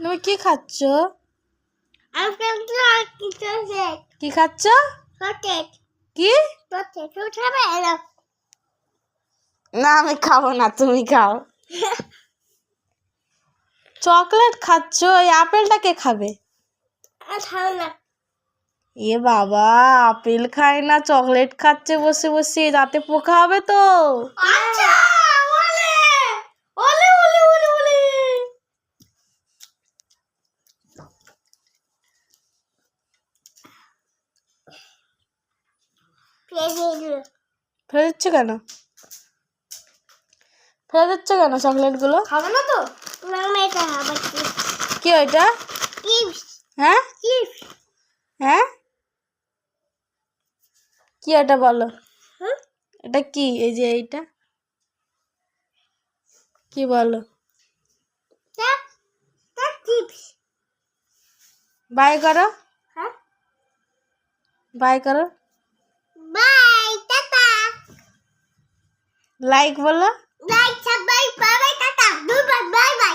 তুমি কি খাচ্ছ? কি খাচ্ছ? কি না, আমি খাবো না, তুমি খাও। চকলেট খাচ্ছ? এই আপেলটা কে খাবে? এ বাবা, আপেল খায় না, চকলেট খাচ্ছে বসে বসে, দাঁতে পোকা হবে তো। ফেলে দিচ্ছ কেন? ফেলে দিচ্ছ কেন চকলেট গুলো? খাবে না তো? কি ওইটা? হ্যাঁ হ্যাঁ, কি এটা বলো? এটা কি? এই যে এইটা কি বলো? বাই করো, বাই করো, বাই টাটা। লাইক বলো। Bye bye bye tata. Bye bye.